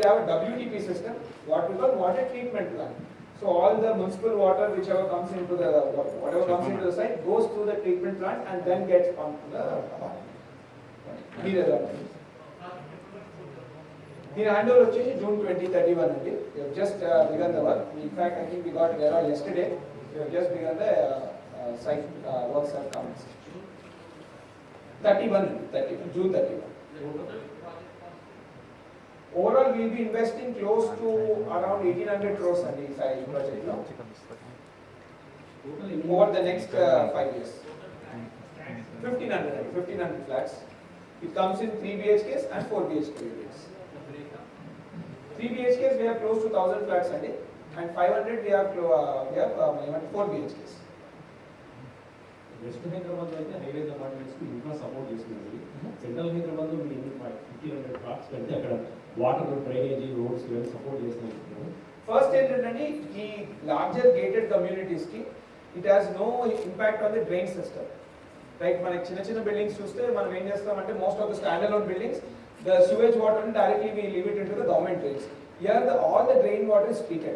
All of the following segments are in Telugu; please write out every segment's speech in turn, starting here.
have a WTP system, what we call water treatment plant. So all the municipal water, whichever comes into the whatever comes into the site, goes through the treatment plant and then gets pumped to the apartment. The handover వచ్చేసి June 2031 అండి. We have just begun the work. In fact, I think we got RERA yesterday. We have just begun the site works have commenced. 31 June 31. Overall, we will be investing close to around 1800 crores on the site project now. Over the next 5 years. 1500 flats. It comes in 3 BHKs and 4 BHK units. 3 BHKs we have close to 1000 flats a day, and 500 we have 4 BHKs. West Hyderabad లో అయితే హైవేస్ అపార్ట్మెంట్స్ కి ఇంకా సపోర్ట్ చేస్తున్నారు. సెంట్రల్ హైదరాబాద్ లో మీరు 1500 ఫ్లాట్స్ పెడితే అక్కడ వాటర్ డ్రైనేజీ రోడ్స్ ఇవన్నీ సపోర్ట్ చేస్తున్నారు. ఫస్ట్ ఏంటంటే ఈ లార్జర్ గేటెడ్ కమ్యూనిటీస్ కి it has no impact on the drain system. Right, మనకి చిన్న చిన్న బిల్డింగ్స్ చూస్తే మనం ఏం చేస్తామంటే most of the standalone buildings the sewage water directly we leave it into the government drains. Here all the drain water is treated.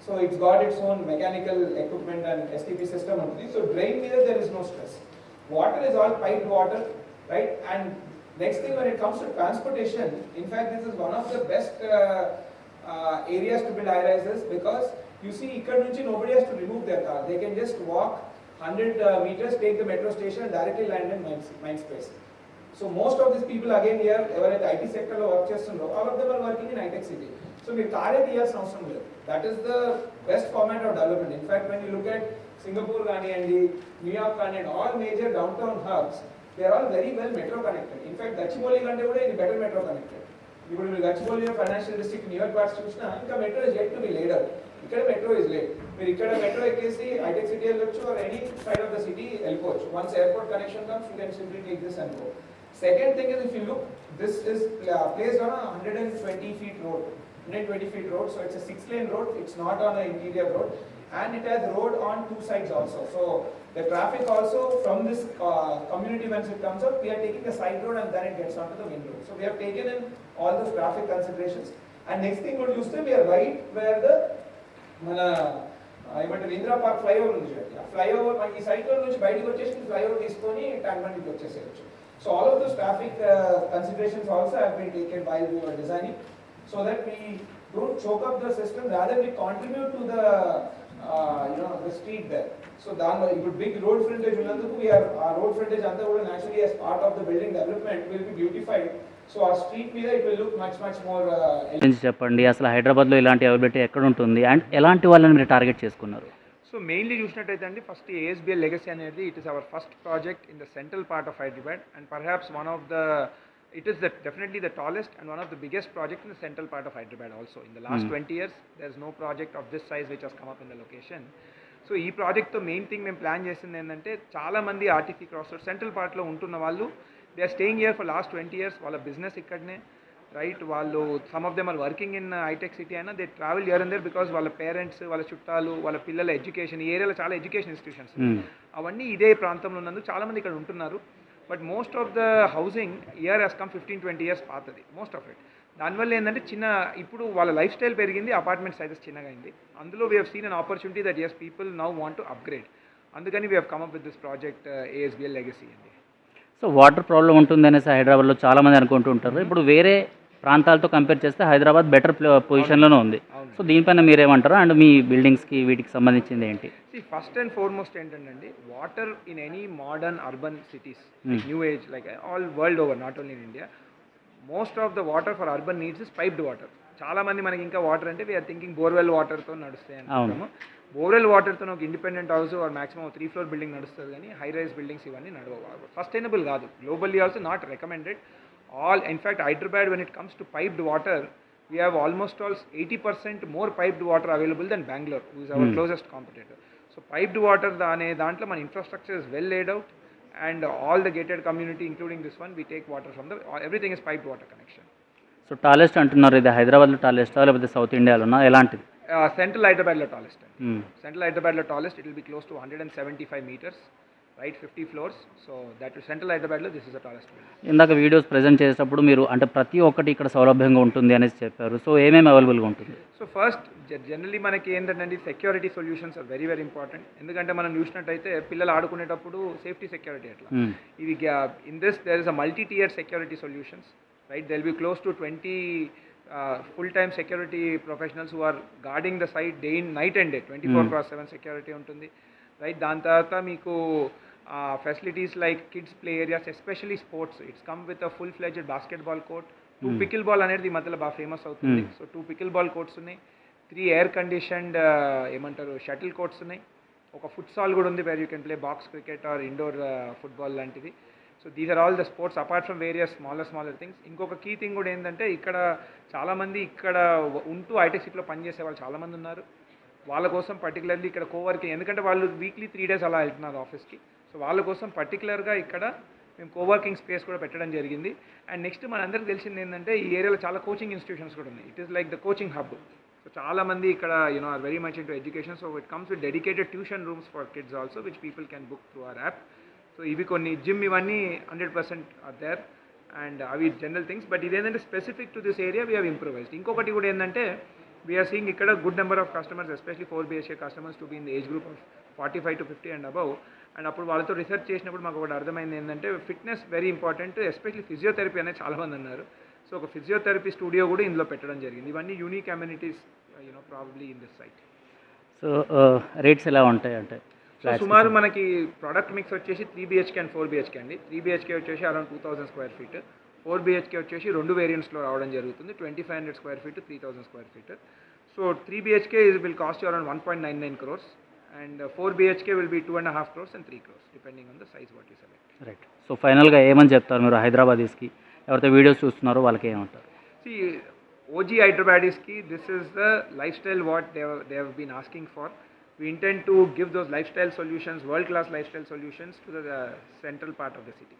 So it's got its own mechanical equipment and STP system on it. So drain there is no stress. Water is all piped water, right? And next thing, when it comes to transportation, in fact this is one of the best areas to build high rises, because you see ikkada nunchi nobody has to remove their car. They can just walk 100 meters, take the metro station and directly land in Mindspace. So most of these people again here, ఎవరైతే IT sector లో వర్క్ చేస్తున్నారో, all of them are working in high-tech city. So మీరు కారే తీయాల్సిన అవసరం లేదు. That is the best format of development. In fact, when you look at Singapore కానివ్వండి, న్యూయార్క్ కానివ్వండి, all major downtown hubs, they are all very well metro connected. In fact, Gachibowli కంటే కూడా ఇది better metro connected. ఇప్పుడు మీరు గచ్చిబౌలిలో ఫైనాన్షియల్ డిస్ట్రిక్ట్ న్యూయార్క్ పార్ట్స్ చూసినా ఇంకా metro is yet to be laid out. ఇక్కడ మెట్రో is laid. మీరు ఇక్కడ మెట్రో ఎక్కేసి హైటెక్ సిటీ వెళ్ళొచ్చు, or any side of the city వెళ్ళిపోవచ్చు. Once airport connection comes, you can simply take this and go. Second thing is, if you look, this is placed on a 120 feet road, so it's a 6-lane road, it's not on an interior road, and it has road on 2 sides also. So the traffic also from this community, once it comes up, we are taking the side road and then it gets onto the main road. So we have taken in all those traffic considerations. And next thing what you say, we are right where the ఏమంటారు ఇందిరా పార్క్ ఫ్లైఓవర్ నుంచి ఫ్లైఓవర్ మనకి ఈ సైట్లో నుంచి బయటకు వచ్చేసి ఫ్లైఓవర్ తీసుకొని ట్యాంక్ బండికి వచ్చేసేయచ్చు. So all of those traffic considerations also have been taken while we were designing, so that we don't choke up the system, rather we contribute to the the street there. So if big road frontage ఉన్నందుకు we are our road frontage అంతా కూడా naturally as part of the building development will be beautified. So our street మీద it will look much more చెప్పండి, అసలు హైదరాబాద్లో ఇలాంటి అవైలబిలిటీ ఎక్కడ ఉంటుంది అండ్ ఎలాంటి వాళ్ళని మీరు టార్గెట్ చేసుకున్నారు? సో మెయిన్లీ చూసినట్టయితే అండి, ఫస్ట్ ASBL లెగసీ అనేది it is our first project in the central part of Hyderabad, and perhaps it is definitely the tallest and one of the biggest projects in the central part of Hyderabad also. In the last 20 years, there is no project of this size which has come up in the location. So ఈ ప్రాజెక్ట్తో మెయిన్ థింగ్ మేము ప్లాన్ చేసింది ఏంటంటే, చాలామంది ఆర్టీసీ క్రాస్ రోడ్ సెంట్రల్ పార్ట్లో ఉంటున్న వాళ్ళు, they are staying here for last 20 years, వాళ్ళ బిజినెస్ ఇక్కడనే, రైట్. వాళ్ళు some of them are working in హైటెక్ సిటీ అయినా they travel here and there because వాళ్ళ పేరెంట్స్, వాళ్ళ చుట్టాలు, వాళ్ళ పిల్లల ఎడ్యుకేషన్, ఈ ఏరియాలో చాలా ఎడ్యుకేషన్ ఇన్స్టిట్యూషన్స్ అవన్నీ ఇదే ప్రాంతంలో ఉన్నందుకు చాలామంది ఇక్కడ ఉంటున్నారు. But most of the housing here has come 15-20 years పాతది మోస్ట్ ఆఫ్ ఇట్. దానివల్ల ఏంటంటే ఇప్పుడు వాళ్ళ లైఫ్ స్టైల్ పెరిగింది, అపార్ట్మెంట్ సైజెస్ చిన్నగా అయింది. అందులో we have seen an opportunity that as people now want to upgrade. అందుకని we have come up with this project ASBL Legacy అండి. సో వాటర్ ప్రాబ్లం ఉంటుంది అనేసి హైదరాబాద్లో చాలామంది అనుకుంటూ ఉంటారు. ఇప్పుడు వేరే ప్రాంతాలతో కంపేర్ చేస్తే హైదరాబాద్ బెటర్ పొజిషన్లోనే ఉంది. సో దీనిపైన మీరేమంటారు అండ్ మీ బిల్డింగ్స్కి వీటికి సంబంధించింది ఏంటి? ఫస్ట్ అండ్ ఫార్మోస్ట్ ఏంటంటే, water in any modern urban cities new age like all world over, not only in India, most of the water for urban needs is piped water. చాలామంది మనకి ఇంకా వాటర్ అంటే వీఆర్ థింకింగ్ బోర్వెల్ వాటర్తో నడుస్తాయి అనుకుంటాము. బోర్వెల్ వాటర్తో ఒక independent house or maximum 3 floor building నడుస్తుంది, కానీ హై రైజ్ బిల్డింగ్స్ ఇవన్నీ నడవవు, సస్టైనబుల్ కాదు. Globally also not recommended. In fact, Hyderabad, when it comes to piped water, we have almost 80% more piped water available than Bangalore, who is our closest competitor. So piped water, dantlo man infrastructure is well laid out, and all the gated community, including this one, we take water from everything is piped water connection. So tallest అంటున్నారు, ఇది హైదరాబాద్లో టాలెస్టా లేకపోతే సౌత్ ఇండియాలోనా, ఎలాంటిది? Central Hyderabad lo tallest. Central Hyderabad lo tallest, it will be close to 175 meters. right? 50 floors. So that is central Hyderabad lo this is the tallest building. ఇందాక వీడియోస్ ప్రజెంట్ చేసేటప్పుడు మీరు అంటే ప్రతి ఒక్కటి ఇక్కడ సౌలభ్యంగా ఉంటుంది అనేసి చెప్పారు. సో ఏమేమి అవైలబుల్గా ఉంటుంది? సో ఫస్ట్ జనరలీ మనకి ఏంటంటే security solutions are very very important. ఎందుకంటే మనం చూసినట్టయితే పిల్లలు ఆడుకునేటప్పుడు సేఫ్టీ సెక్యూరిటీ ఎట్లా ఇవి in this there is a multi tier security solutions, right? There'll be close to 20 full time security professionals who are guarding the site day in night and day 24/7 security ఉంటుంది, రైట్? దాని తర్వాత మీకు facilities like kids play areas, especially sports. It's come with a full fledged basketball court, 2 pickle ball అనేది ఈ మధ్యలో బాగా ఫేమస్ అవుతుంది. సో 2 పికిల్ బాల్ కోర్ట్స్ ఉన్నాయి, 3 ఎయిర్ కండిషన్డ్ ఏమంటారు షటిల్ కోర్ట్స్ ఉన్నాయి, ఒక ఫుట్సాల్ కూడా ఉంది where you can play box cricket or indoor football లాంటిది. So these are all the sports apart from various smaller things. ఇంకొక కీ థింగ్ కూడా ఏంటంటే ఇక్కడ చాలామంది ఇక్కడ ఉంటూ ఐటెక్ సిటీలో పనిచేసే వాళ్ళు చాలామంది ఉన్నారు. వాళ్ళ కోసం పర్టికులర్లీ ఇక్కడ కోవర్కింగ్, ఎందుకంటే వాళ్ళు వీక్లీ 3 days అలా వెళ్తున్నారు ఆఫీస్కి. సో వాళ్ళ కోసం పర్టికులర్గా ఇక్కడ మేము కోవర్కింగ్ స్పేస్ కూడా పెట్టడం జరిగింది. అండ్ నెక్స్ట్ మనందరికీ తెలిసింది ఏంటంటే ఈ ఏరియాలో చాలా కోచింగ్ ఇన్స్టిట్యూషన్స్ కూడా ఉన్నాయి. It is like the coaching hub. So చాలామంది ఇక్కడ are very much into education. So it comes with dedicated tuition rooms for kids also which people can book through our app. So ఇవి కొన్ని జిమ్ ఇవన్నీ 100% ఆర్ దేర్ అండ్ అవి జనరల్ థింగ్స్. బట్ ఇదేంటంటే specific to this area we have improvised. ఇంకొకటి కూడా ఏంటంటే వీఆర్ సీయింగ్ ఇక్కడ good number of customers, especially 4 BHK customers to be in the age group of 45 to 50 and above. And అప్పుడు వాళ్ళతో రీసెర్చ్ చేసినప్పుడు మాకు ఒకటి అర్థమైంది ఏంటంటే fitness very important, especially physiotherapy అనేది చాలామంది అన్నారు. సో ఒక ఫిజియోథెరపీ స్టూడియో కూడా ఇందులో పెట్టడం జరిగింది. ఇవన్నీ unique amenities probably in this site. So rates ఎలా ఉంటాయి అంటే? సో సుమారు మనకి ప్రోడక్ట్ మిక్స్ వచ్చేసి 3 BHK అండ్ 4 BHK అండి. 3 BHK వచ్చేసి అరౌండ్ 2000 square feet, 4 BHK వచ్చేసి 2 వేరియంట్స్లో రావడం జరుగుతుంది, 2500 square feet, 3000 square feet. So 3 BHK will cost you around 1.99 crores and 4 BHK will be 2.5 crores and 3 crores depending on the size what you select. Right. So ఫైనల్గా ఏమని చెప్తారు మీరు హైదరాబాదీస్కి? ఎవరైతే వీడియోస్ చూస్తున్నారో వాళ్ళకి ఏమంటారు? See, OG Hyderabadis-ki, this is the lifestyle what they have been asking for. We intend to give those lifestyle solutions, world-class lifestyle solutions to the central part of the city.